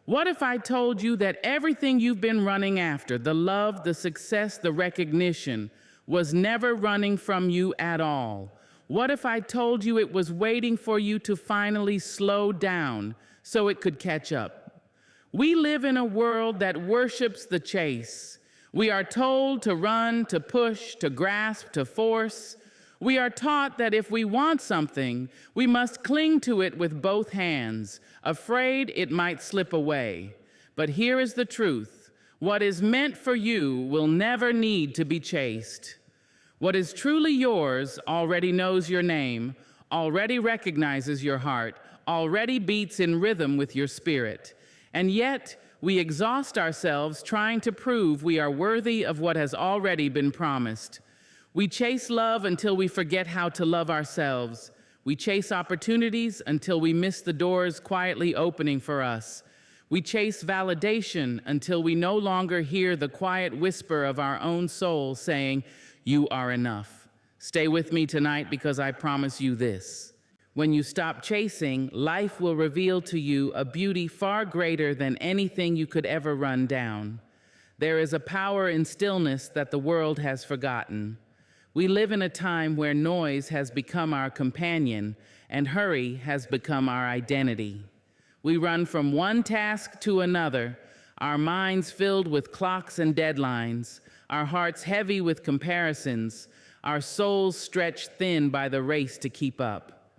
What if I told you that everything you've been running after, the love, the success, the recognition, was never running from you at all? What if I told you it was waiting for you to finally slow down so it could catch up? We live in a world that worships the chase. We are told to run, to push, to grasp, to force. We are taught that if we want something, we must cling to it with both hands, afraid it might slip away. But here is the truth. What is meant for you will never need to be chased. What is truly yours already knows your name, already recognizes your heart, already beats in rhythm with your spirit. And yet, we exhaust ourselves trying to prove we are worthy of what has already been promised. We chase love until we forget how to love ourselves. We chase opportunities until we miss the doors quietly opening for us. We chase validation until we no longer hear the quiet whisper of our own soul saying, "You are enough." Stay with me tonight because I promise you this. When you stop chasing, life will reveal to you a beauty far greater than anything you could ever run down. There is a power in stillness that the world has forgotten. We live in a time where noise has become our companion and hurry has become our identity. We run from one task to another, our minds filled with clocks and deadlines, our hearts heavy with comparisons, our souls stretched thin by the race to keep up.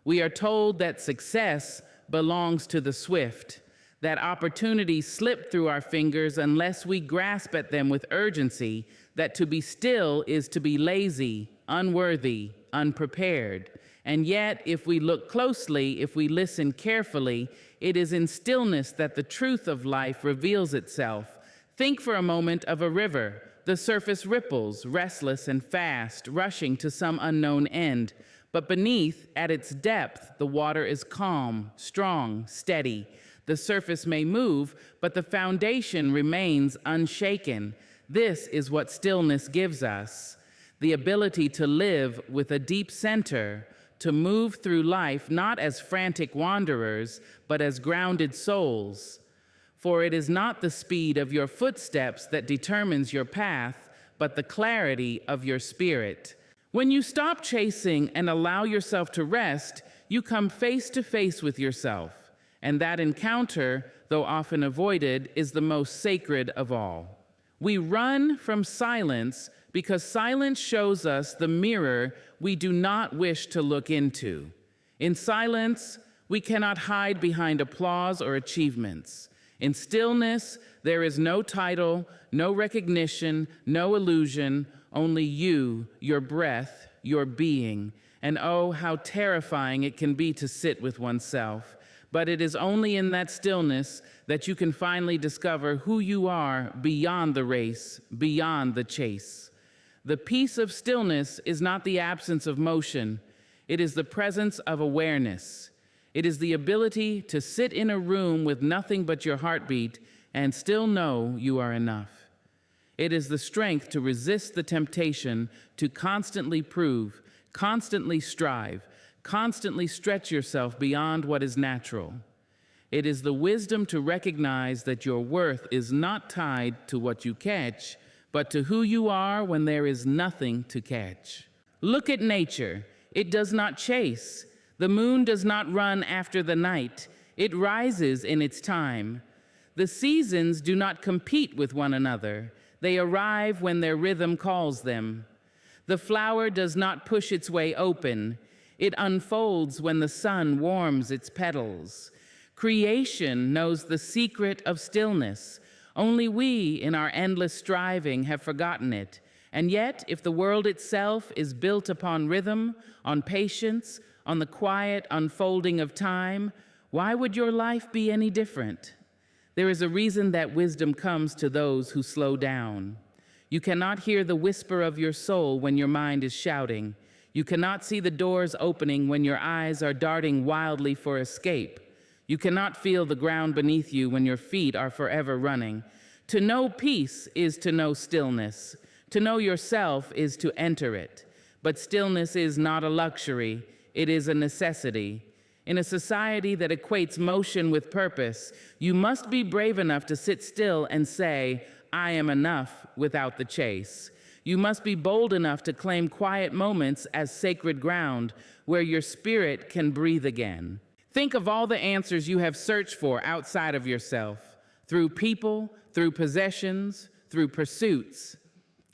We are told that success belongs to the swift, that opportunities slip through our fingers unless we grasp at them with urgency, that to be still is to be lazy, unworthy, unprepared. And yet, if we look closely, if we listen carefully, it is in stillness that the truth of life reveals itself. Think for a moment of a river. The surface ripples, restless and fast, rushing to some unknown end. But beneath, at its depth, the water is calm, strong, steady. The surface may move, but the foundation remains unshaken. This is what stillness gives us, the ability to live with a deep center, to move through life not as frantic wanderers, but as grounded souls. For it is not the speed of your footsteps that determines your path, but the clarity of your spirit. When you stop chasing and allow yourself to rest, you come face to face with yourself. And that encounter, though often avoided, is the most sacred of all. We run from silence because silence shows us the mirror we do not wish to look into. In silence, we cannot hide behind applause or achievements. In stillness, there is no title, no recognition, no illusion, only you, your breath, your being. And oh, how terrifying it can be to sit with oneself. But it is only in that stillness that you can finally discover who you are beyond the race, beyond the chase. The peace of stillness is not the absence of motion. It is the presence of awareness. It is the ability to sit in a room with nothing but your heartbeat and still know you are enough. It is the strength to resist the temptation to constantly prove, constantly strive, constantly stretch yourself beyond what is natural. It is the wisdom to recognize that your worth is not tied to what you catch, but to who you are when there is nothing to catch. Look at nature. It does not chase. The moon does not run after the night. It rises in its time. The seasons do not compete with one another. They arrive when their rhythm calls them. The flower does not push its way open. It unfolds when the sun warms its petals. Creation knows the secret of stillness. Only we, in our endless striving, have forgotten it. And yet, if the world itself is built upon rhythm, on patience, on the quiet unfolding of time, why would your life be any different? There is a reason that wisdom comes to those who slow down. You cannot hear the whisper of your soul when your mind is shouting. You cannot see the doors opening when your eyes are darting wildly for escape. You cannot feel the ground beneath you when your feet are forever running. To know peace is to know stillness. To know yourself is to enter it. But stillness is not a luxury. It is a necessity. In a society that equates motion with purpose, you must be brave enough to sit still and say, I am enough without the chase. You must be bold enough to claim quiet moments as sacred ground where your spirit can breathe again. Think of all the answers you have searched for outside of yourself, through people, through possessions, through pursuits.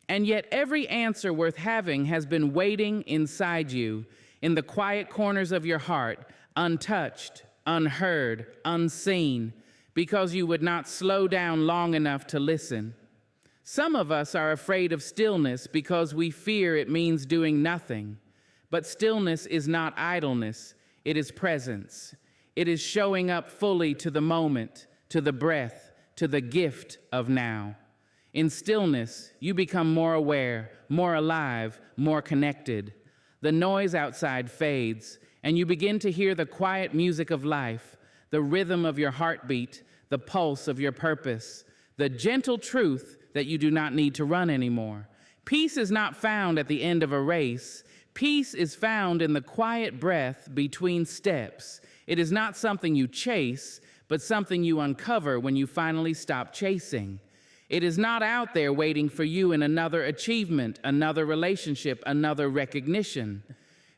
And yet every answer worth having has been waiting inside you, in the quiet corners of your heart, untouched, unheard, unseen, because you would not slow down long enough to listen. Some of us are afraid of stillness because we fear it means doing nothing. But stillness is not idleness, it is presence. It is showing up fully to the moment, to the breath, to the gift of now. In stillness, you become more aware, more alive, more connected. The noise outside fades, and you begin to hear the quiet music of life, the rhythm of your heartbeat, the pulse of your purpose, the gentle truth that you do not need to run anymore. Peace is not found at the end of a race. Peace is found in the quiet breath between steps. It is not something you chase, but something you uncover when you finally stop chasing. It is not out there waiting for you in another achievement, another relationship, another recognition.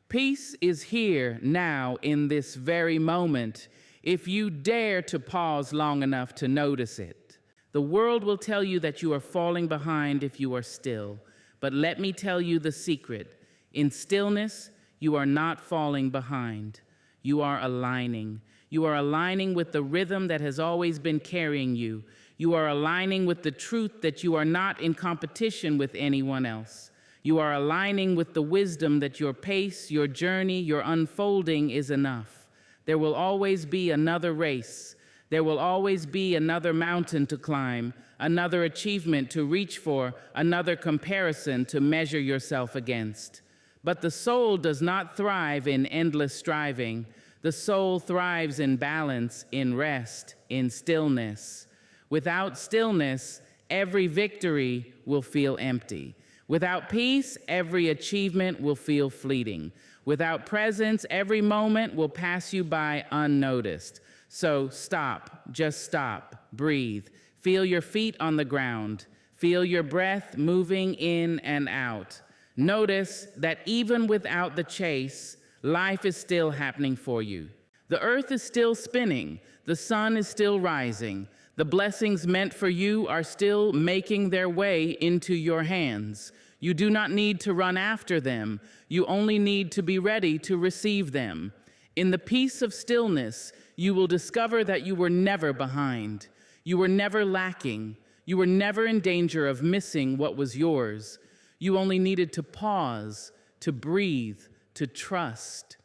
Peace is here now in this very moment, if you dare to pause long enough to notice it. The world will tell you that you are falling behind if you are still. But let me tell you the secret. In stillness, you are not falling behind. You are aligning. You are aligning with the rhythm that has always been carrying you. You are aligning with the truth that you are not in competition with anyone else. You are aligning with the wisdom that your pace, your journey, your unfolding is enough. There will always be another race. There will always be another mountain to climb, another achievement to reach for, another comparison to measure yourself against. But the soul does not thrive in endless striving. The soul thrives in balance, in rest, in stillness. Without stillness, every victory will feel empty. Without peace, every achievement will feel fleeting. Without presence, every moment will pass you by unnoticed. So stop, just stop, breathe. Feel your feet on the ground. Feel your breath moving in and out. Notice that even without the chase, life is still happening for you. The earth is still spinning. The sun is still rising. The blessings meant for you are still making their way into your hands. You do not need to run after them. You only need to be ready to receive them. In the peace of stillness, you will discover that you were never behind. You were never lacking. You were never in danger of missing what was yours. You only needed to pause, to breathe, to trust.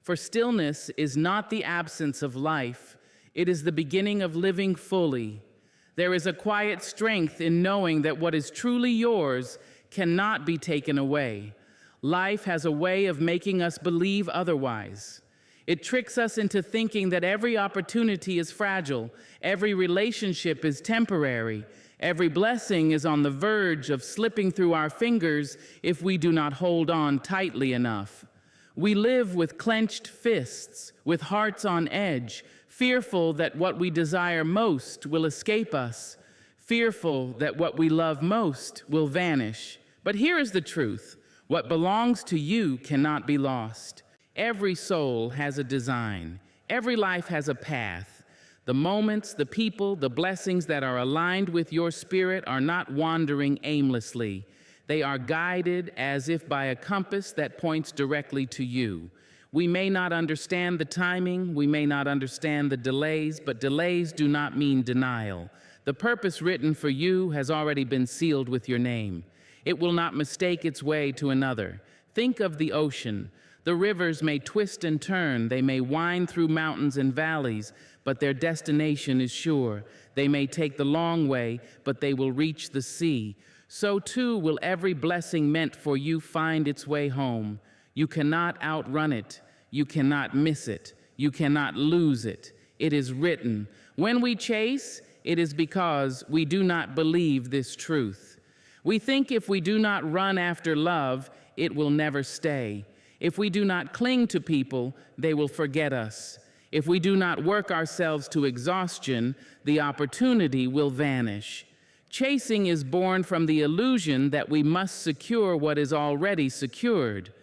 For stillness is not the absence of life. It is the beginning of living fully. There is a quiet strength in knowing that what is truly yours cannot be taken away. Life has a way of making us believe otherwise. It tricks us into thinking that every opportunity is fragile, every relationship is temporary, every blessing is on the verge of slipping through our fingers if we do not hold on tightly enough. We live with clenched fists, with hearts on edge, fearful that what we desire most will escape us, fearful that what we love most will vanish. But here is the truth. What belongs to you cannot be lost. Every soul has a design. Every life has a path. The moments, the people, the blessings that are aligned with your spirit are not wandering aimlessly. They are guided as if by a compass that points directly to you. We may not understand the timing, we may not understand the delays, but delays do not mean denial. The purpose written for you has already been sealed with your name. It will not mistake its way to another. Think of the ocean. The rivers may twist and turn, they may wind through mountains and valleys, but their destination is sure. They may take the long way, but they will reach the sea. So too will every blessing meant for you find its way home. You cannot outrun it. You cannot miss it. You cannot lose it. It is written. When we chase, it is because we do not believe this truth. We think if we do not run after love, it will never stay. If we do not cling to people, they will forget us. If we do not work ourselves to exhaustion, the opportunity will vanish. Chasing is born from the illusion that we must secure what is already secured.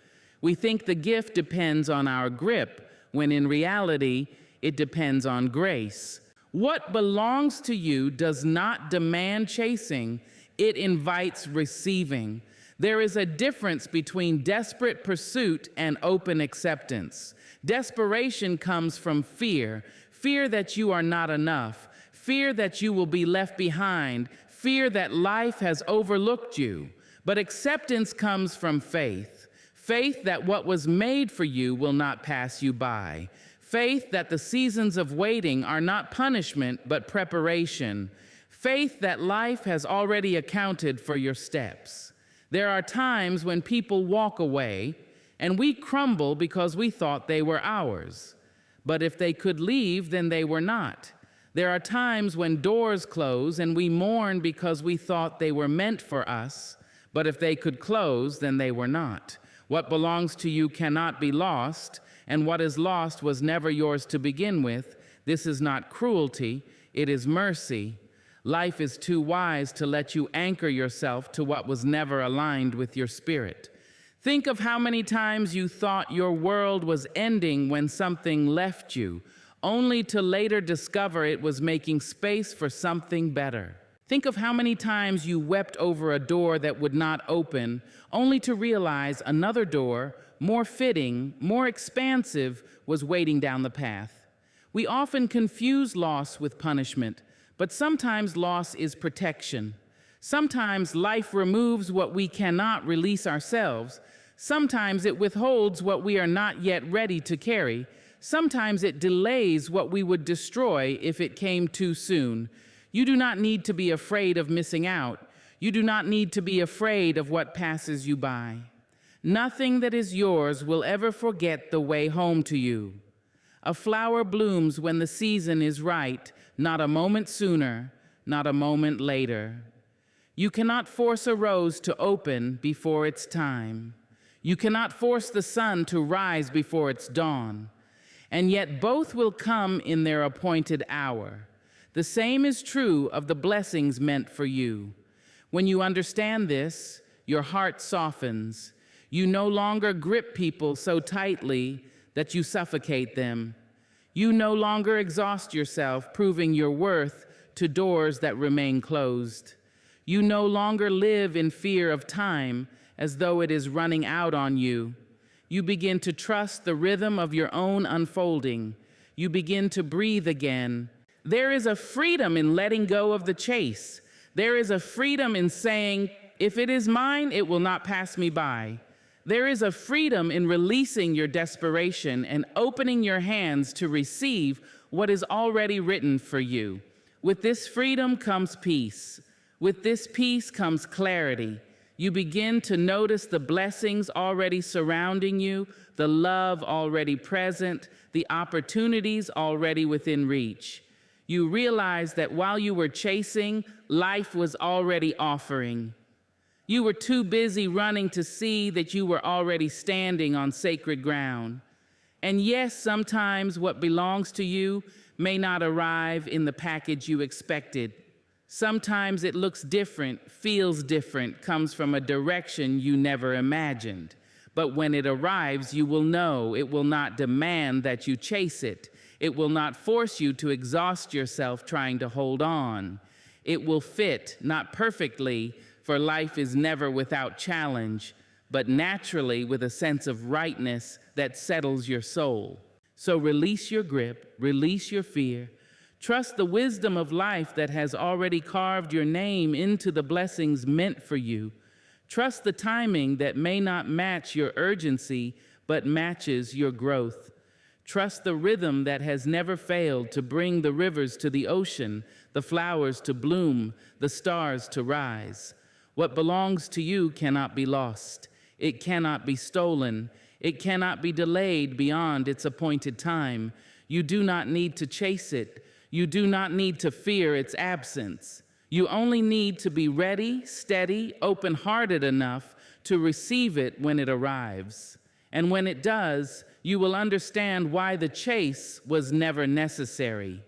We think the gift depends on our grip, when in reality, it depends on grace. What belongs to you does not demand chasing, it invites receiving. There is a difference between desperate pursuit and open acceptance. Desperation comes from fear, fear that you are not enough, fear that you will be left behind, fear that life has overlooked you. But acceptance comes from faith, faith that what was made for you will not pass you by, faith that the seasons of waiting are not punishment but preparation, faith that life has already accounted for your steps. There are times when people walk away and we crumble because we thought they were ours. But if they could leave, then they were not. There are times when doors close and we mourn because we thought they were meant for us. But if they could close, then they were not. What belongs to you cannot be lost, and what is lost was never yours to begin with. This is not cruelty, it is mercy. Life is too wise to let you anchor yourself to what was never aligned with your spirit. Think of how many times you thought your world was ending when something left you, only to later discover it was making space for something better. Think of how many times you wept over a door that would not open, only to realize another door, more fitting, more expansive, was waiting down the path. We often confuse loss with punishment, but sometimes loss is protection. Sometimes life removes what we cannot release ourselves. Sometimes it withholds what we are not yet ready to carry. Sometimes it delays what we would destroy if it came too soon. You do not need to be afraid of missing out. You do not need to be afraid of what passes you by. Nothing that is yours will ever forget the way home to you. A flower blooms when the season is right, not a moment sooner, not a moment later. You cannot force a rose to open before its time. You cannot force the sun to rise before its dawn. And yet both will come in their appointed hour. The same is true of the blessings meant for you. When you understand this, your heart softens. You no longer grip people so tightly that you suffocate them. You no longer exhaust yourself, proving your worth to doors that remain closed. You no longer live in fear of time as though it is running out on you. You begin to trust the rhythm of your own unfolding. You begin to breathe again. There is a freedom in letting go of the chase. There is a freedom in saying, if it is mine, it will not pass me by. There is a freedom in releasing your desperation and opening your hands to receive what is already written for you. With this freedom comes peace. With this peace comes clarity. You begin to notice the blessings already surrounding you, the love already present, the opportunities already within reach. You realize that while you were chasing, life was already offering. You were too busy running to see that you were already standing on sacred ground. And yes, sometimes what belongs to you may not arrive in the package you expected. Sometimes it looks different, feels different, comes from a direction you never imagined. But when it arrives, you will know it will not demand that you chase it. It will not force you to exhaust yourself trying to hold on. It will fit, not perfectly, for life is never without challenge, but naturally with a sense of rightness that settles your soul. So release your grip, release your fear. Trust the wisdom of life that has already carved your name into the blessings meant for you. Trust the timing that may not match your urgency, but matches your growth. Trust the rhythm that has never failed to bring the rivers to the ocean, the flowers to bloom, the stars to rise. What belongs to you cannot be lost. It cannot be stolen. It cannot be delayed beyond its appointed time. You do not need to chase it. You do not need to fear its absence. You only need to be ready, steady, open-hearted enough to receive it when it arrives. And when it does, you will understand why the chase was never necessary.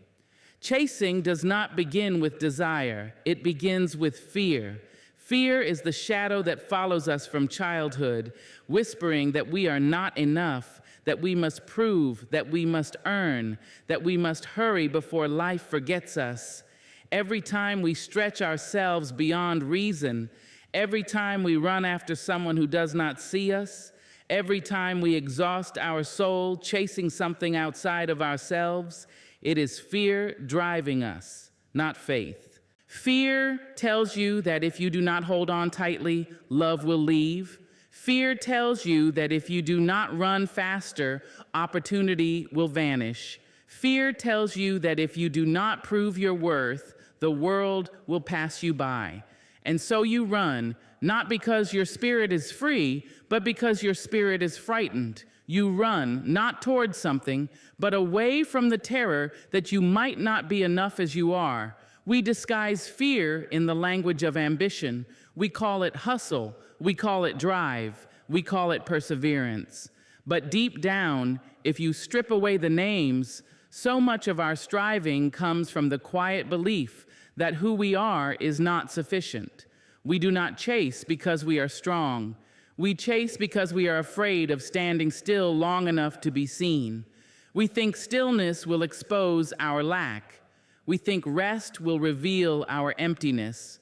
Chasing does not begin with desire, it begins with fear. Fear is the shadow that follows us from childhood, whispering that we are not enough, that we must prove, that we must earn, that we must hurry before life forgets us. Every time we stretch ourselves beyond reason, every time we run after someone who does not see us, every time we exhaust our soul chasing something outside of ourselves, it is fear driving us, not faith. Fear tells you that if you do not hold on tightly, love will leave. Fear tells you that if you do not run faster, opportunity will vanish. Fear tells you that if you do not prove your worth, the world will pass you by. And so you run, not because your spirit is free, but because your spirit is frightened. You run, not towards something, but away from the terror that you might not be enough as you are. We disguise fear in the language of ambition. We call it hustle. We call it drive. We call it perseverance. But deep down, if you strip away the names, so much of our striving comes from the quiet belief that who we are is not sufficient. We do not chase because we are strong. We chase because we are afraid of standing still long enough to be seen. We think stillness will expose our lack. We think rest will reveal our emptiness.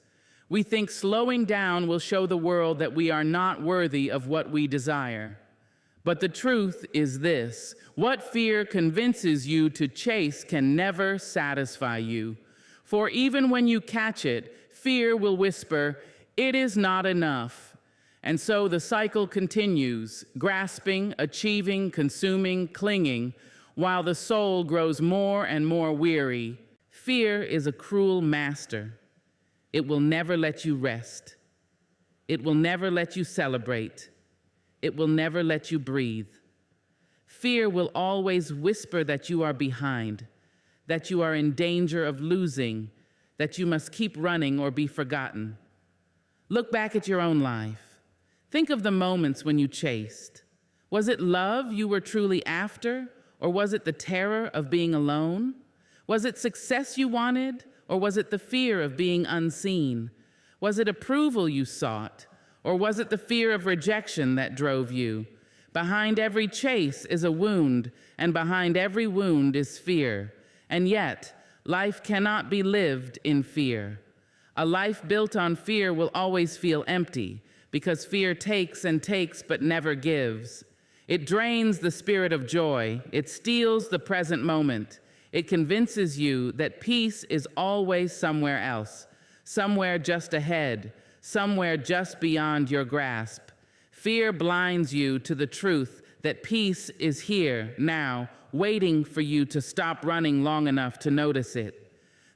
We think slowing down will show the world that we are not worthy of what we desire. But the truth is this: what fear convinces you to chase can never satisfy you. For even when you catch it, fear will whisper, "It is not enough." And so the cycle continues, grasping, achieving, consuming, clinging, while the soul grows more and more weary. Fear is a cruel master. It will never let you rest. It will never let you celebrate. It will never let you breathe. Fear will always whisper that you are behind, that you are in danger of losing, that you must keep running or be forgotten. Look back at your own life. Think of the moments when you chased. Was it love you were truly after, or was it the terror of being alone? Was it success you wanted, or was it the fear of being unseen? Was it approval you sought, or was it the fear of rejection that drove you? Behind every chase is a wound, and behind every wound is fear. And yet, life cannot be lived in fear. A life built on fear will always feel empty, because fear takes and takes but never gives. It drains the spirit of joy. It steals the present moment. It convinces you that peace is always somewhere else, somewhere just ahead, somewhere just beyond your grasp. Fear blinds you to the truth that peace is here, now, waiting for you to stop running long enough to notice it.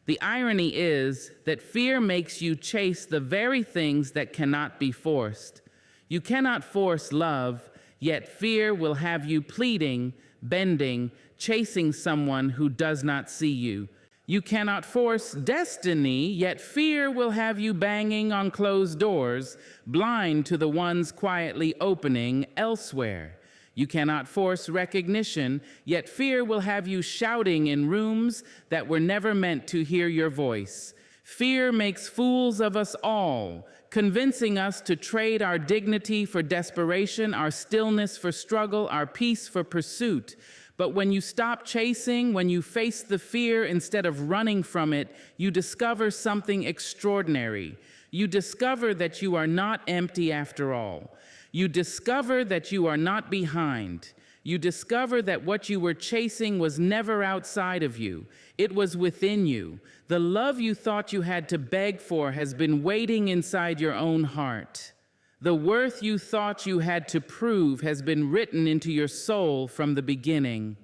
The irony is that fear makes you chase the very things that cannot be forced. You cannot force love, yet fear will have you pleading, bending, chasing someone who does not see you. You cannot force destiny, yet fear will have you banging on closed doors, blind to the ones quietly opening elsewhere. You cannot force recognition, yet fear will have you shouting in rooms that were never meant to hear your voice. Fear makes fools of us all, convincing us to trade our dignity for desperation, our stillness for struggle, our peace for pursuit. But when you stop chasing, when you face the fear instead of running from it, you discover something extraordinary. You discover that you are not empty after all. You discover that you are not behind. You discover that what you were chasing was never outside of you. It was within you. The love you thought you had to beg for has been waiting inside your own heart. The worth you thought you had to prove has been written into your soul from the beginning.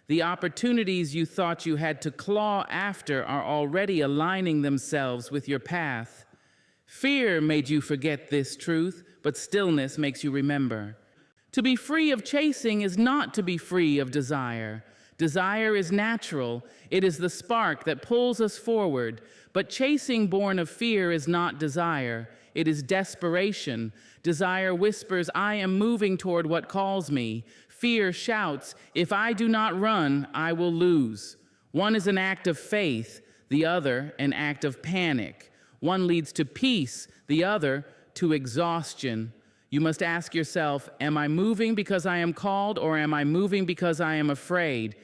The opportunities you thought you had to claw after are already aligning themselves with your path. Fear made you forget this truth, but stillness makes you remember. To be free of chasing is not to be free of desire. Desire is natural. It is the spark that pulls us forward. But chasing born of fear is not desire. It is desperation. Desire whispers, I am moving toward what calls me. Fear shouts, if I do not run, I will lose. One is an act of faith, the other an act of panic. One leads to peace, the other to exhaustion. You must ask yourself, am I moving because I am called, or am I moving because I am afraid?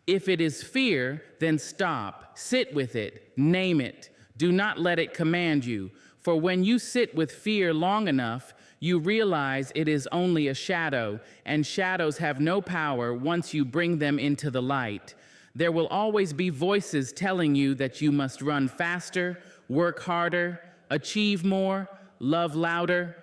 If it is fear, then stop. Sit with it. Name it. Do not let it command you. For when you sit with fear long enough, you realize it is only a shadow, and shadows have no power once you bring them into the light. There will always be voices telling you that you must run faster, work harder, achieve more, love louder.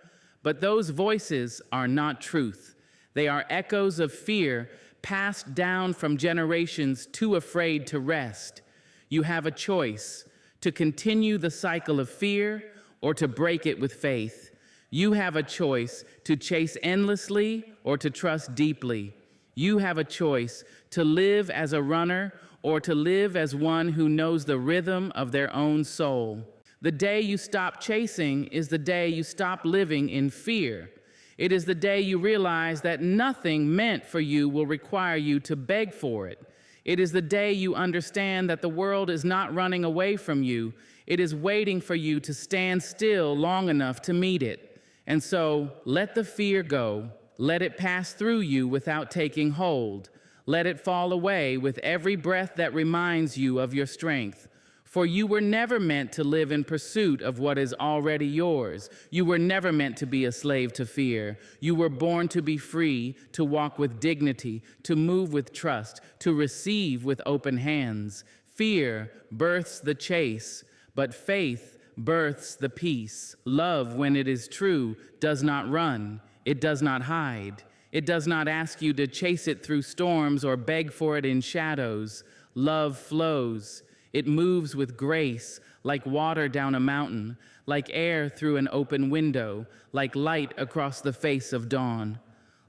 But those voices are not truth. They are echoes of fear passed down from generations too afraid to rest. You have a choice: to continue the cycle of fear or to break it with faith. You have a choice: to chase endlessly or to trust deeply. You have a choice: to live as a runner or to live as one who knows the rhythm of their own soul. The day you stop chasing is the day you stop living in fear. It is the day you realize that nothing meant for you will require you to beg for it. It is the day you understand that the world is not running away from you. It is waiting for you to stand still long enough to meet it. And so, let the fear go. Let it pass through you without taking hold. Let it fall away with every breath that reminds you of your strength. For you were never meant to live in pursuit of what is already yours. You were never meant to be a slave to fear. You were born to be free, to walk with dignity, to move with trust, to receive with open hands. Fear births the chase, but faith births the peace. Love, when it is true, does not run. It does not hide. It does not ask you to chase it through storms or beg for it in shadows. Love flows. It moves with grace, like water down a mountain, like air through an open window, like light across the face of dawn.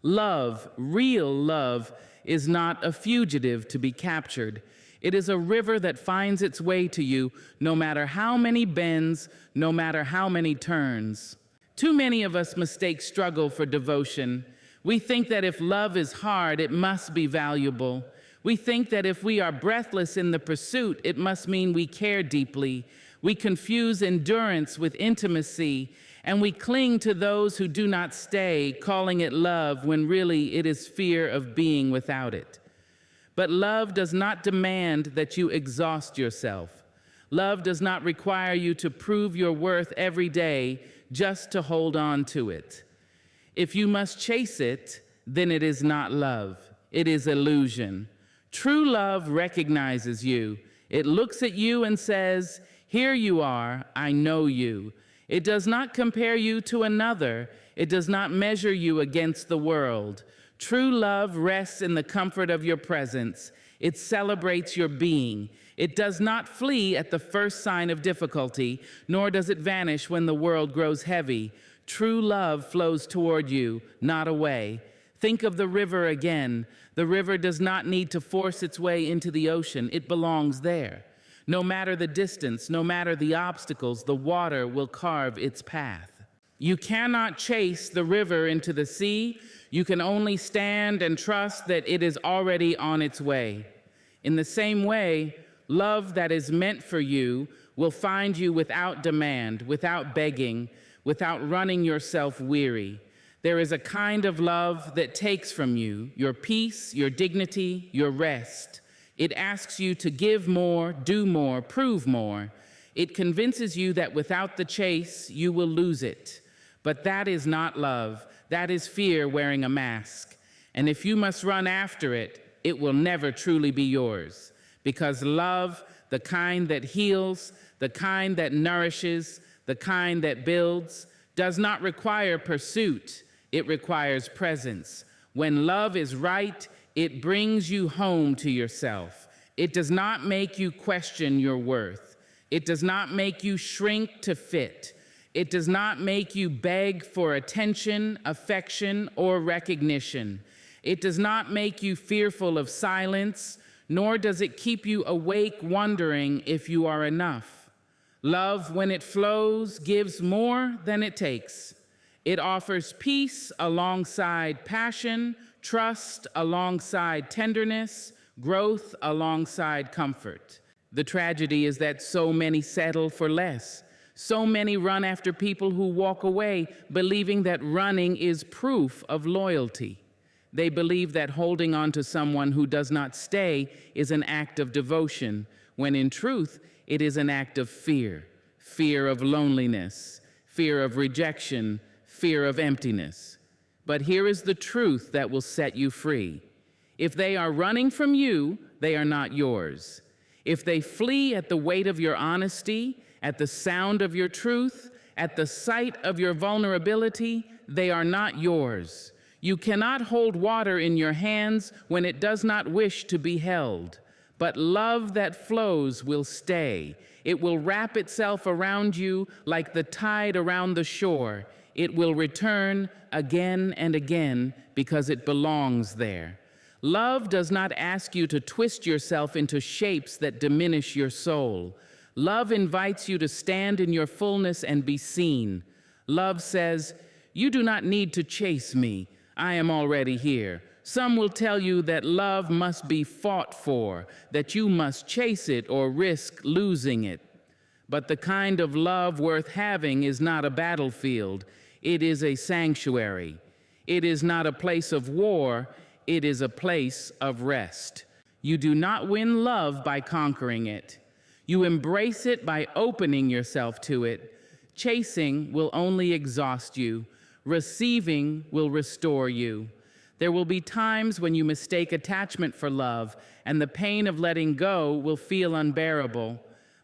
Love, real love, is not a fugitive to be captured. It is a river that finds its way to you no matter how many bends, no matter how many turns. Too many of us mistake struggle for devotion. We think that if love is hard, it must be valuable. We think that if we are breathless in the pursuit, it must mean we care deeply. We confuse endurance with intimacy, and we cling to those who do not stay, calling it love when really it is fear of being without it. But love does not demand that you exhaust yourself. Love does not require you to prove your worth every day just to hold on to it. If you must chase it, then it is not love. It is illusion. True love recognizes you. It looks at you and says, here you are, I know you. It does not compare you to another. It does not measure you against the world. True love rests in the comfort of your presence. It celebrates your being. It does not flee at the first sign of difficulty, nor does it vanish when the world grows heavy. True love flows toward you, not away. Think of the river again. The river does not need to force its way into the ocean. It belongs there. No matter the distance, no matter the obstacles, the water will carve its path. You cannot chase the river into the sea. You can only stand and trust that it is already on its way. In the same way, love that is meant for you will find you without demand, without begging, without running yourself weary. There is a kind of love that takes from you your peace, your dignity, your rest. It asks you to give more, do more, prove more. It convinces you that without the chase, you will lose it. But that is not love. That is fear wearing a mask. And if you must run after it, it will never truly be yours. Because love, the kind that heals, the kind that nourishes, the kind that builds, does not require pursuit. It requires presence. When love is right, it brings you home to yourself. It does not make you question your worth. It does not make you shrink to fit. It does not make you beg for attention, affection, or recognition. It does not make you fearful of silence, nor does it keep you awake wondering if you are enough. Love, when it flows, gives more than it takes. It offers peace alongside passion, trust alongside tenderness, growth alongside comfort. The tragedy is that so many settle for less. So many run after people who walk away, believing that running is proof of loyalty. They believe that holding on to someone who does not stay is an act of devotion, when in truth, it is an act of fear. Fear of loneliness, fear of rejection, fear of emptiness. But here is the truth that will set you free. If they are running from you, they are not yours. If they flee at the weight of your honesty, at the sound of your truth, at the sight of your vulnerability, they are not yours. You cannot hold water in your hands when it does not wish to be held. But love that flows will stay. It will wrap itself around you like the tide around the shore. It will return again and again because it belongs there. Love does not ask you to twist yourself into shapes that diminish your soul. Love invites you to stand in your fullness and be seen. Love says, "You do not need to chase me. I am already here." Some will tell you that love must be fought for, that you must chase it or risk losing it. But the kind of love worth having is not a battlefield. It is a sanctuary. It is not a place of war. It is a place of rest. You do not win love by conquering it. You embrace it by opening yourself to it. Chasing will only exhaust you. Receiving will restore you. There will be times when you mistake attachment for love, and the pain of letting go will feel unbearable.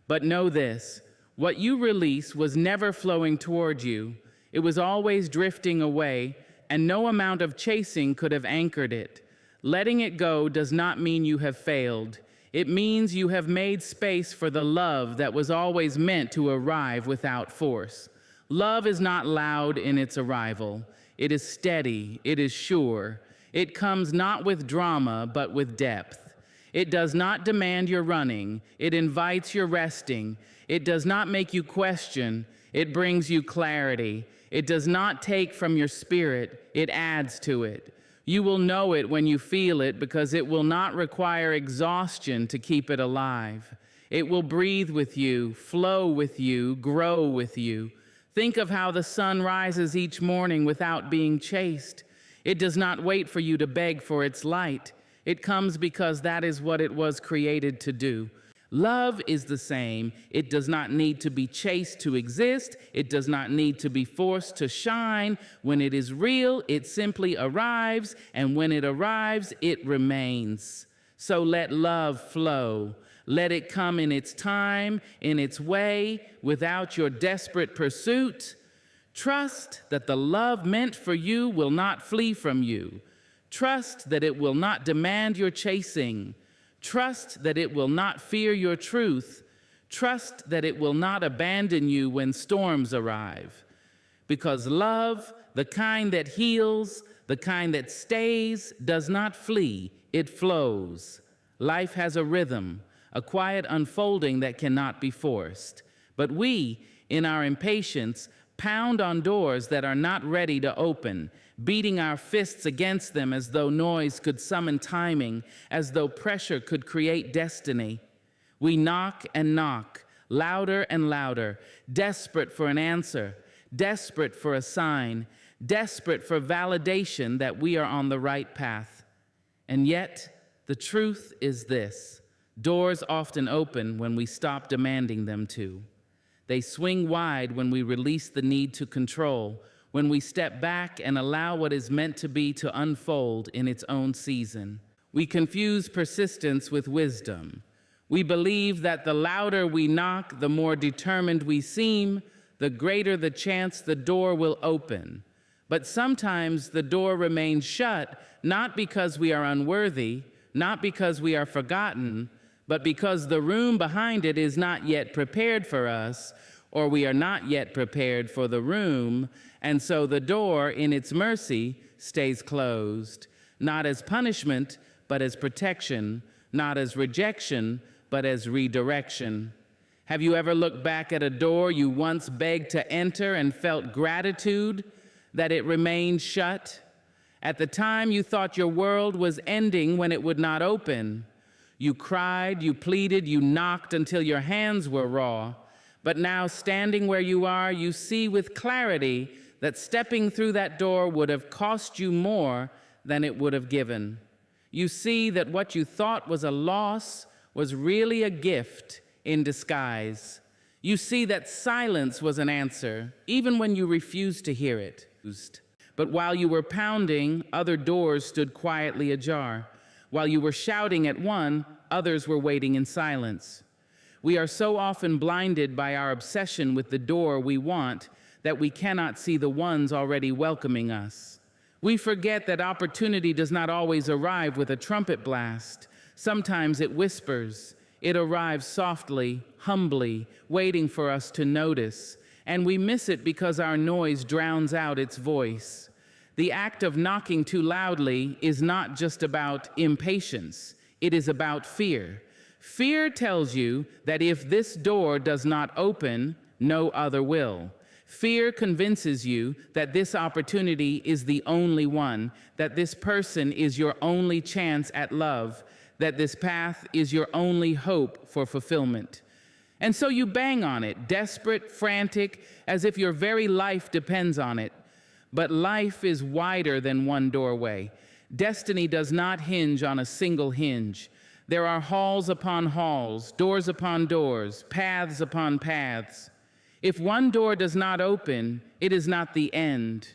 But know this, what you release was never flowing toward you. It was always drifting away, and no amount of chasing could have anchored it. Letting it go does not mean you have failed. It means you have made space for the love that was always meant to arrive without force. Love is not loud in its arrival. It is steady, it is sure. It comes not with drama, but with depth. It does not demand your running. It invites your resting. It does not make you question. It brings you clarity. It does not take from your spirit. It adds to it. You will know it when you feel it because it will not require exhaustion to keep it alive. It will breathe with you, flow with you, grow with you. Think of how the sun rises each morning without being chased. It does not wait for you to beg for its light. It comes because that is what it was created to do. Love is the same. It does not need to be chased to exist. It does not need to be forced to shine. When it is real, it simply arrives, and when it arrives, it remains. So let love flow. Let it come in its time, in its way, without your desperate pursuit. Trust that the love meant for you will not flee from you. Trust that it will not demand your chasing. Trust that it will not fear your truth. Trust that it will not abandon you when storms arrive. Because love, the kind that heals, the kind that stays, does not flee, it flows. Life has a rhythm, a quiet unfolding that cannot be forced. But we, in our impatience, pound on doors that are not ready to open, beating our fists against them as though noise could summon timing, as though pressure could create destiny. We knock and knock, louder and louder, desperate for an answer, desperate for a sign, desperate for validation that we are on the right path. And yet, the truth is this: doors often open when we stop demanding them to. They swing wide when we release the need to control, when we step back and allow what is meant to be to unfold in its own season. We confuse persistence with wisdom. We believe that the louder we knock, the more determined we seem, the greater the chance the door will open. But sometimes the door remains shut, not because we are unworthy, not because we are forgotten, but because the room behind it is not yet prepared for us, or we are not yet prepared for the room, and so the door, in its mercy, stays closed, not as punishment, but as protection, not as rejection, but as redirection. Have you ever looked back at a door you once begged to enter and felt gratitude that it remained shut? At the time, you thought your world was ending when it would not open. You cried, you pleaded, you knocked until your hands were raw. But now, standing where you are, you see with clarity that stepping through that door would have cost you more than it would have given. You see that what you thought was a loss was really a gift in disguise. You see that silence was an answer, even when you refused to hear it. But while you were pounding, other doors stood quietly ajar. While you were shouting at one, others were waiting in silence. We are so often blinded by our obsession with the door we want that we cannot see the ones already welcoming us. We forget that opportunity does not always arrive with a trumpet blast. Sometimes it whispers. It arrives softly, humbly, waiting for us to notice. And we miss it because our noise drowns out its voice. The act of knocking too loudly is not just about impatience. It is about fear. Fear tells you that if this door does not open, no other will. Fear convinces you that this opportunity is the only one, that this person is your only chance at love, that this path is your only hope for fulfillment. And so you bang on it, desperate, frantic, as if your very life depends on it. But life is wider than one doorway. Destiny does not hinge on a single hinge. There are halls upon halls, doors upon doors, paths upon paths. If one door does not open, it is not the end.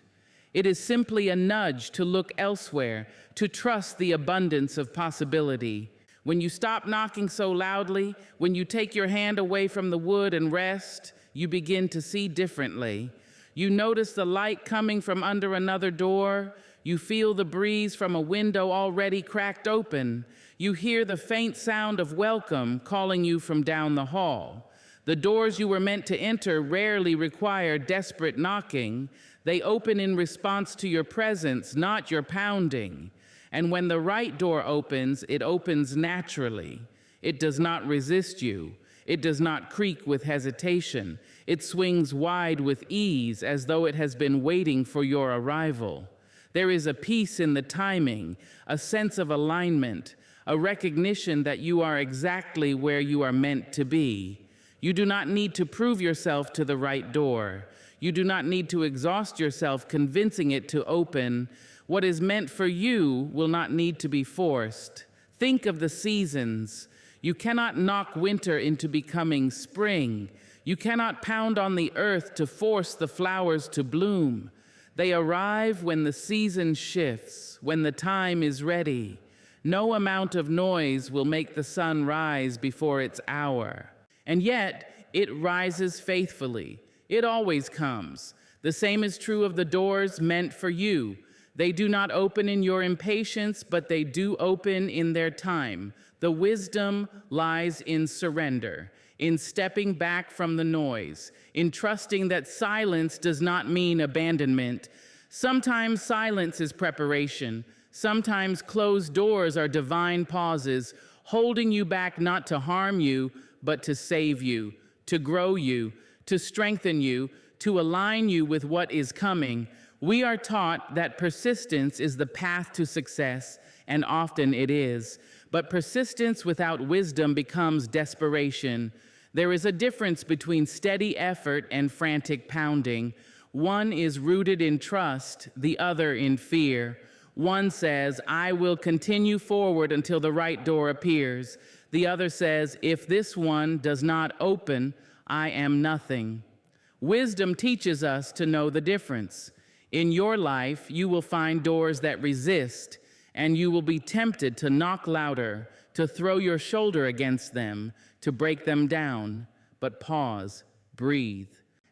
It is simply a nudge to look elsewhere, to trust the abundance of possibility. When you stop knocking so loudly, when you take your hand away from the wood and rest, you begin to see differently. You notice the light coming from under another door. You feel the breeze from a window already cracked open. You hear the faint sound of welcome calling you from down the hall. The doors you were meant to enter rarely require desperate knocking. They open in response to your presence, not your pounding. And when the right door opens, it opens naturally. It does not resist you. It does not creak with hesitation. It swings wide with ease, as though it has been waiting for your arrival. There is a peace in the timing, a sense of alignment, a recognition that you are exactly where you are meant to be. You do not need to prove yourself to the right door. You do not need to exhaust yourself convincing it to open. What is meant for you will not need to be forced. Think of the seasons. You cannot knock winter into becoming spring. You cannot pound on the earth to force the flowers to bloom. They arrive when the season shifts, when the time is ready. No amount of noise will make the sun rise before its hour. And yet, it rises faithfully. It always comes. The same is true of the doors meant for you. They do not open in your impatience, but they do open in their time. The wisdom lies in surrender, in stepping back from the noise, in trusting that silence does not mean abandonment. Sometimes silence is preparation. Sometimes closed doors are divine pauses, holding you back not to harm you, but to save you, to grow you, to strengthen you, to align you with what is coming. We are taught that persistence is the path to success, and often it is. But persistence without wisdom becomes desperation. There is a difference between steady effort and frantic pounding. One is rooted in trust, the other in fear. One says, I will continue forward until the right door appears. The other says, if this one does not open, I am nothing. Wisdom teaches us to know the difference. In your life, you will find doors that resist, and you will be tempted to knock louder, to throw your shoulder against them, to break them down. But pause, breathe.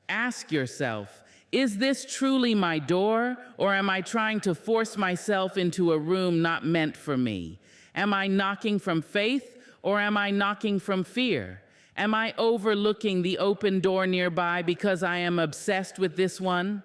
Ask yourself, is this truly my door, or am I trying to force myself into a room not meant for me? Am I knocking from faith, or am I knocking from fear? Am I overlooking the open door nearby because I am obsessed with this one?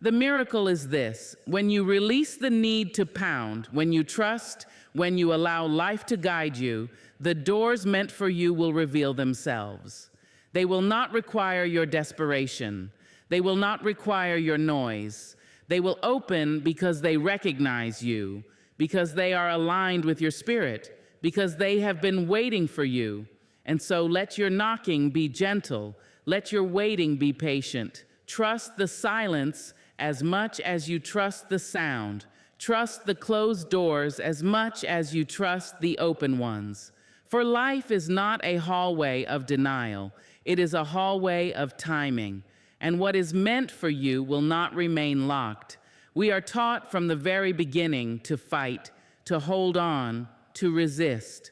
The miracle is this: when you release the need to pound, when you trust, when you allow life to guide you, the doors meant for you will reveal themselves. They will not require your desperation. They will not require your noise. They will open because they recognize you, because they are aligned with your spirit, because they have been waiting for you. And so let your knocking be gentle. Let your waiting be patient. Trust the silence as much as you trust the sound. Trust the closed doors as much as you trust the open ones. For life is not a hallway of denial. It is a hallway of timing. And what is meant for you will not remain locked. We are taught from the very beginning to fight, to hold on, to resist.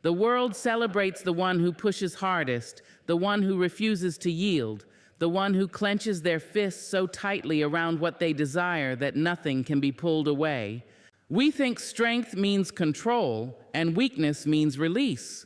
The world celebrates the one who pushes hardest, the one who refuses to yield, the one who clenches their fists so tightly around what they desire that nothing can be pulled away. We think strength means control and weakness means release.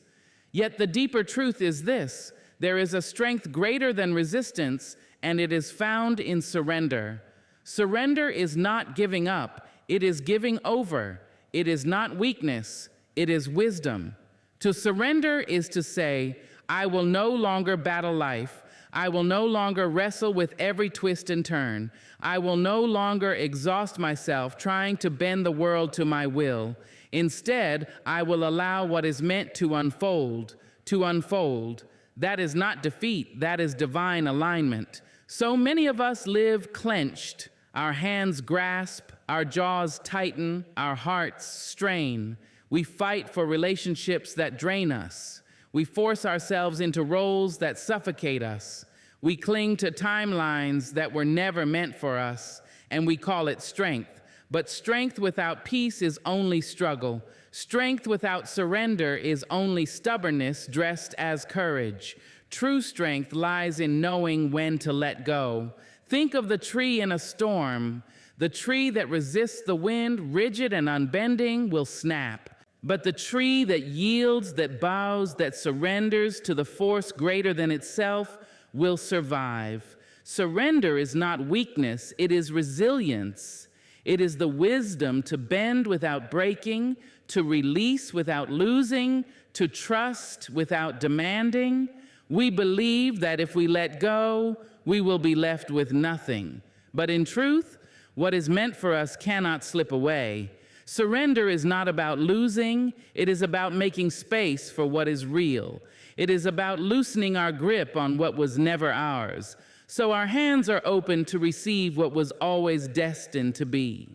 Yet the deeper truth is this: there is a strength greater than resistance, and it is found in surrender. Surrender is not giving up, it is giving over. It is not weakness, it is wisdom. To surrender is to say, I will no longer battle life. I will no longer wrestle with every twist and turn. I will no longer exhaust myself trying to bend the world to my will. Instead, I will allow what is meant to unfold, to unfold. That is not defeat, that is divine alignment. So many of us live clenched. Our hands grasp, our jaws tighten, our hearts strain. We fight for relationships that drain us. We force ourselves into roles that suffocate us. We cling to timelines that were never meant for us, and we call it strength. But strength without peace is only struggle. Strength without surrender is only stubbornness dressed as courage. True strength lies in knowing when to let go. Think of the tree in a storm. The tree that resists the wind, rigid and unbending, will snap. But the tree that yields, that bows, that surrenders to the force greater than itself will survive. Surrender is not weakness, it is resilience. It is the wisdom to bend without breaking, to release without losing, to trust without demanding. We believe that if we let go, we will be left with nothing. But in truth, what is meant for us cannot slip away. Surrender is not about losing, it is about making space for what is real. It is about loosening our grip on what was never ours, so our hands are open to receive what was always destined to be.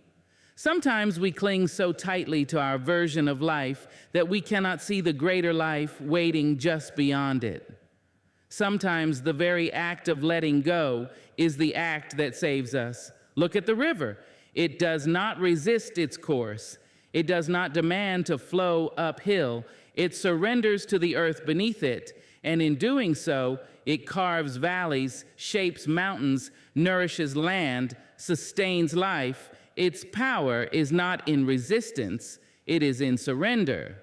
Sometimes we cling so tightly to our version of life that we cannot see the greater life waiting just beyond it. Sometimes the very act of letting go is the act that saves us. Look at the river. It does not resist its course. It does not demand to flow uphill. It surrenders to the earth beneath it, and in doing so, it carves valleys, shapes mountains, nourishes land, sustains life. Its power is not in resistance, it is in surrender.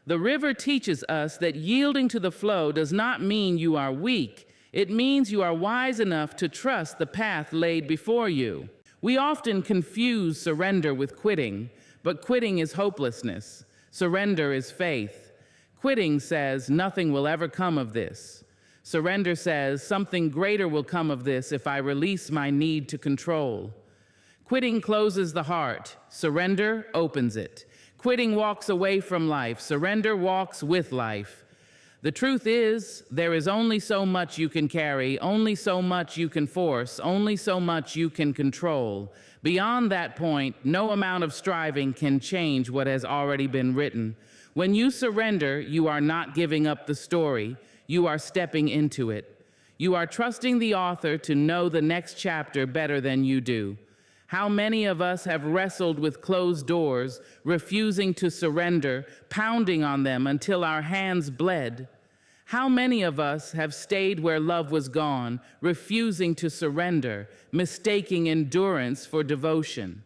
The river teaches us that yielding to the flow does not mean you are weak. It means you are wise enough to trust the path laid before you. We often confuse surrender with quitting, but quitting is hopelessness. Surrender is faith. Quitting says, nothing will ever come of this. Surrender says, something greater will come of this if I release my need to control. Quitting closes the heart. Surrender opens it. Quitting walks away from life. Surrender walks with life. The truth is, there is only so much you can carry, only so much you can force, only so much you can control. Beyond that point, no amount of striving can change what has already been written. When you surrender, you are not giving up the story, you are stepping into it. You are trusting the author to know the next chapter better than you do. How many of us have wrestled with closed doors, refusing to surrender, pounding on them until our hands bled? How many of us have stayed where love was gone, refusing to surrender, mistaking endurance for devotion?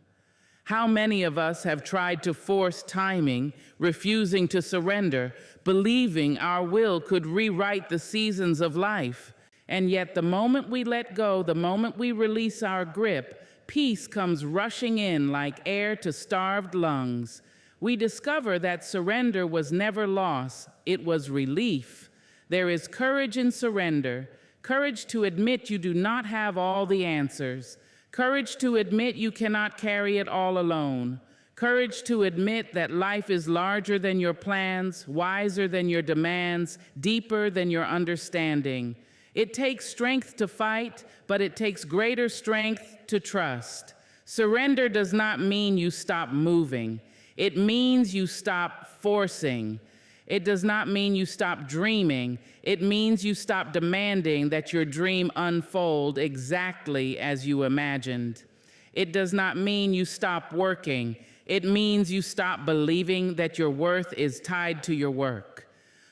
How many of us have tried to force timing, refusing to surrender, believing our will could rewrite the seasons of life? And yet the moment we let go, the moment we release our grip, peace comes rushing in like air to starved lungs. We discover that surrender was never loss, it was relief. There is courage in surrender, courage to admit you do not have all the answers, courage to admit you cannot carry it all alone, courage to admit that life is larger than your plans, wiser than your demands, deeper than your understanding. It takes strength to fight, but it takes greater strength to trust. Surrender does not mean you stop moving. It means you stop forcing. It does not mean you stop dreaming. It means you stop demanding that your dream unfold exactly as you imagined. It does not mean you stop working. It means you stop believing that your worth is tied to your work.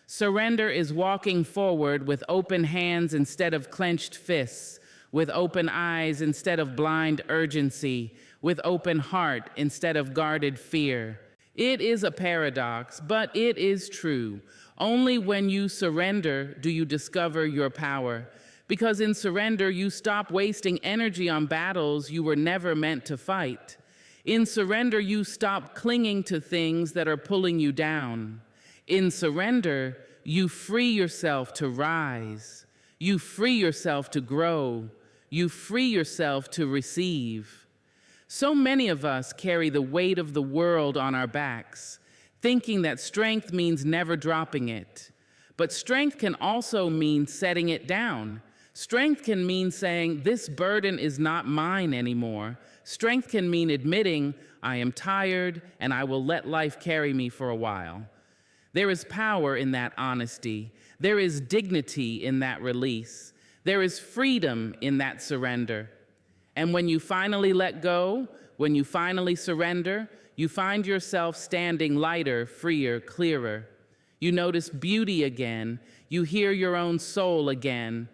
Surrender is walking forward with open hands instead of clenched fists, with open eyes instead of blind urgency, with open heart instead of guarded fear. It is a paradox, but it is true. Only when you surrender do you discover your power. Because in surrender, you stop wasting energy on battles you were never meant to fight. In surrender, you stop clinging to things that are pulling you down. In surrender, you free yourself to rise. You free yourself to grow. You free yourself to receive. So many of us carry the weight of the world on our backs, thinking that strength means never dropping it. But strength can also mean setting it down. Strength can mean saying, this burden is not mine anymore. Strength can mean admitting, I am tired and I will let life carry me for a while. There is power in that honesty. There is dignity in that release. There is freedom in that surrender. And when you finally let go, when you finally surrender, you find yourself standing lighter, freer, clearer. You notice beauty again. You hear your own soul again.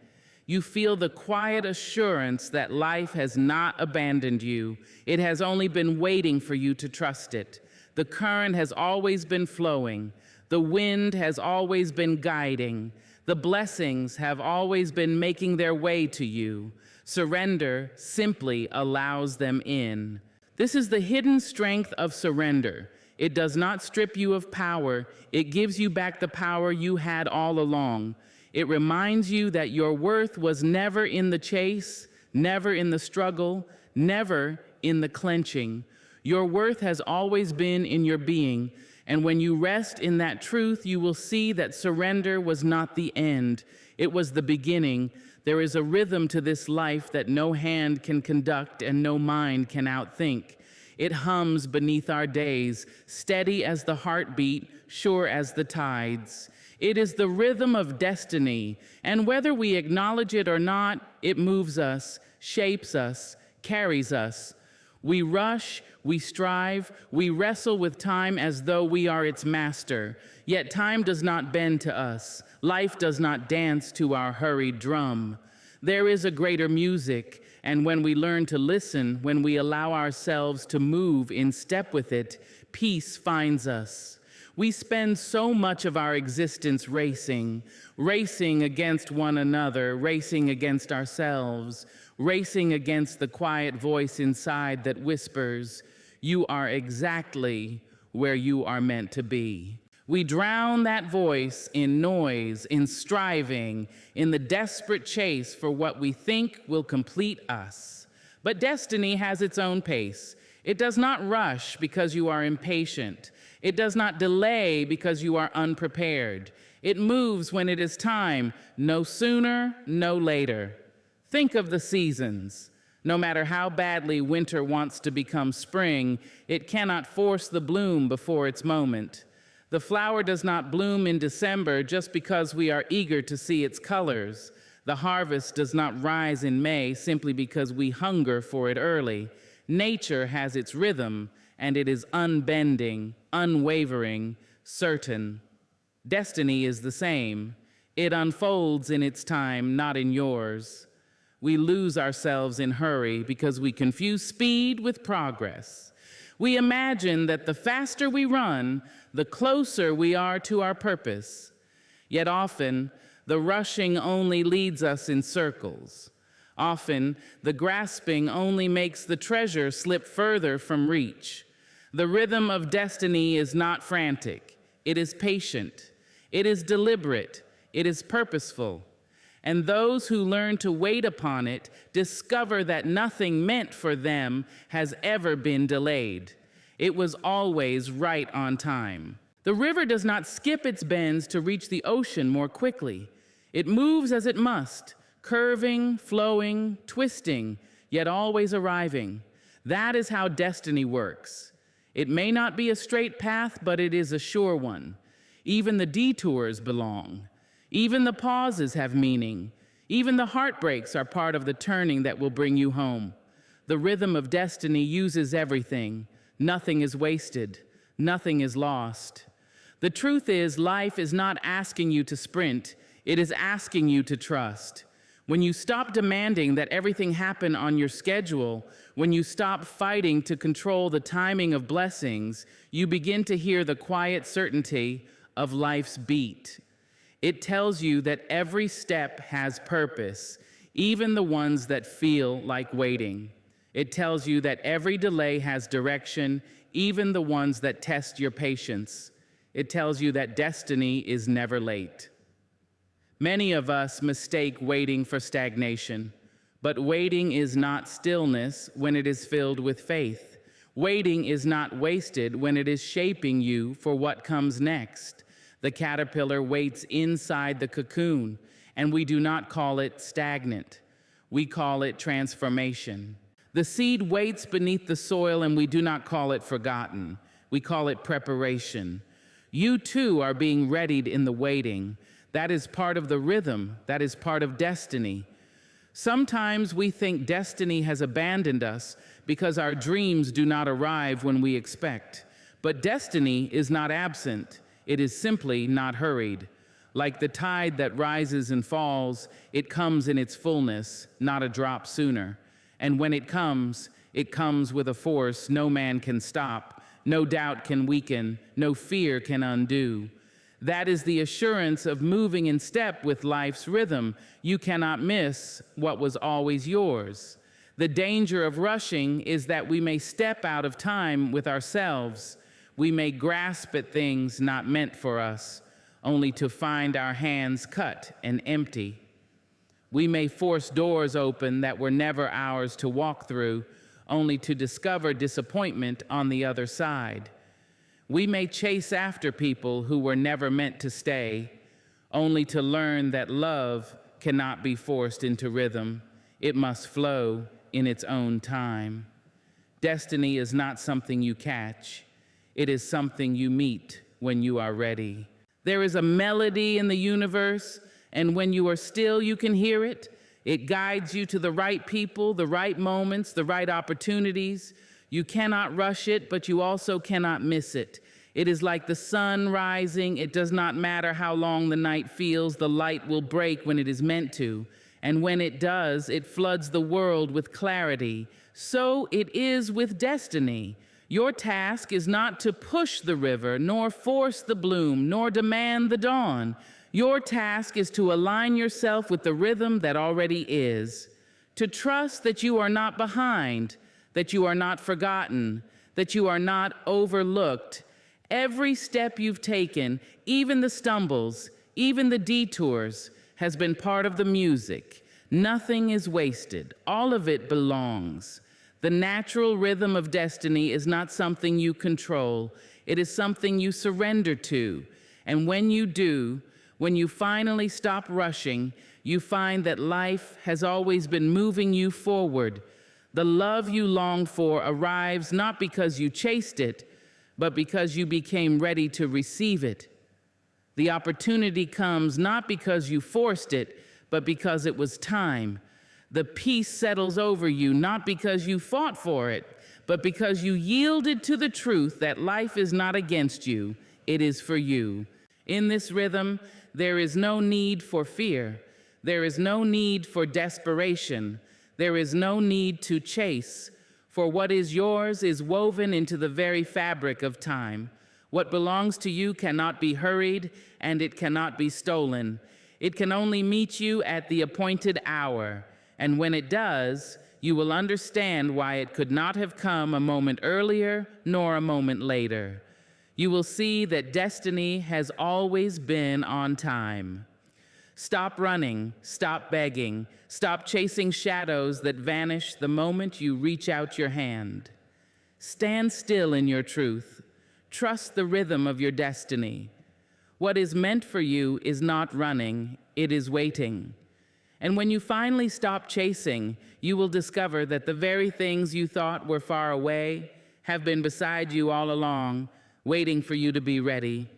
You feel the quiet assurance that life has not abandoned you. It has only been waiting for you to trust it. The current has always been flowing. The wind has always been guiding. The blessings have always been making their way to you. Surrender simply allows them in. This is the hidden strength of surrender. It does not strip you of power. It gives you back the power you had all along. It reminds you that your worth was never in the chase, never in the struggle, never in the clenching. Your worth has always been in your being. And when you rest in that truth, you will see that surrender was not the end. It was the beginning. There is a rhythm to this life that no hand can conduct and no mind can outthink. It hums beneath our days, steady as the heartbeat, sure as the tides. It is the rhythm of destiny, and whether we acknowledge it or not, it moves us, shapes us, carries us. We rush, we strive, we wrestle with time as though we are its master. Yet time does not bend to us. Life does not dance to our hurried drum. There is a greater music, and when we learn to listen, when we allow ourselves to move in step with it, peace finds us. We spend so much of our existence racing against one another, racing against ourselves, racing against the quiet voice inside that whispers, you are exactly where you are meant to be. We drown that voice in noise, in striving, in the desperate chase for what we think will complete us. But destiny has its own pace. It does not rush because you are impatient. It does not delay because you are unprepared. It moves when it is time, no sooner, no later. Think of the seasons. No matter how badly winter wants to become spring, it cannot force the bloom before its moment. The flower does not bloom in December just because we are eager to see its colors. The harvest does not rise in May simply because we hunger for it early. Nature has its rhythm, and it is unbending, unwavering, certain. Destiny is the same. It unfolds in its time, not in yours. We lose ourselves in hurry because we confuse speed with progress. We imagine that the faster we run, the closer we are to our purpose. Yet often, the rushing only leads us in circles. Often, the grasping only makes the treasure slip further from reach. The rhythm of destiny is not frantic. It is patient. It is deliberate. It is purposeful. And those who learn to wait upon it discover that nothing meant for them has ever been delayed. It was always right on time. The river does not skip its bends to reach the ocean more quickly. It moves as it must, curving, flowing, twisting, yet always arriving. That is how destiny works. It may not be a straight path, but it is a sure one. Even the detours belong. Even the pauses have meaning. Even the heartbreaks are part of the turning that will bring you home. The rhythm of destiny uses everything. Nothing is wasted. Nothing is lost. The truth is, life is not asking you to sprint. It is asking you to trust. When you stop demanding that everything happen on your schedule, when you stop fighting to control the timing of blessings, you begin to hear the quiet certainty of life's beat. It tells you that every step has purpose, even the ones that feel like waiting. It tells you that every delay has direction, even the ones that test your patience. It tells you that destiny is never late. Many of us mistake waiting for stagnation, but waiting is not stillness when it is filled with faith. Waiting is not wasted when it is shaping you for what comes next. The caterpillar waits inside the cocoon, and we do not call it stagnant. We call it transformation. The seed waits beneath the soil, and we do not call it forgotten. We call it preparation. You too are being readied in the waiting. That is part of the rhythm. That is part of destiny. Sometimes we think destiny has abandoned us because our dreams do not arrive when we expect. But destiny is not absent. It is simply not hurried. Like the tide that rises and falls, it comes in its fullness, not a drop sooner. And when it comes with a force no man can stop, no doubt can weaken, no fear can undo. That is the assurance of moving in step with life's rhythm. You cannot miss what was always yours. The danger of rushing is that we may step out of time with ourselves. We may grasp at things not meant for us, only to find our hands cut and empty. We may force doors open that were never ours to walk through, only to discover disappointment on the other side. We may chase after people who were never meant to stay, only to learn that love cannot be forced into rhythm. It must flow in its own time. Destiny is not something you catch. It is something you meet when you are ready. There is a melody in the universe, and when you are still, you can hear it. It guides you to the right people, the right moments, the right opportunities. You cannot rush it, but you also cannot miss it. It is like the sun rising. It does not matter how long the night feels, the light will break when it is meant to. And when it does, it floods the world with clarity. So it is with destiny. Your task is not to push the river, nor force the bloom, nor demand the dawn. Your task is to align yourself with the rhythm that already is, to trust that you are not behind, that you are not forgotten, that you are not overlooked. Every step you've taken, even the stumbles, even the detours, has been part of the music. Nothing is wasted. All of it belongs. The natural rhythm of destiny is not something you control. It is something you surrender to. And when you do, when you finally stop rushing, you find that life has always been moving you forward. The love you long for arrives not because you chased it, but because you became ready to receive it. The opportunity comes not because you forced it, but because it was time. The peace settles over you, not because you fought for it, but because you yielded to the truth that life is not against you, it is for you. In this rhythm, there is no need for fear. There is no need for desperation. There is no need to chase. For what is yours is woven into the very fabric of time. What belongs to you cannot be hurried, and it cannot be stolen. It can only meet you at the appointed hour. And when it does, you will understand why it could not have come a moment earlier nor a moment later. You will see that destiny has always been on time. Stop running, stop begging, stop chasing shadows that vanish the moment you reach out your hand. Stand still in your truth. Trust the rhythm of your destiny. What is meant for you is not running, it is waiting. And when you finally stop chasing, you will discover that the very things you thought were far away have been beside you all along, waiting for you to be ready.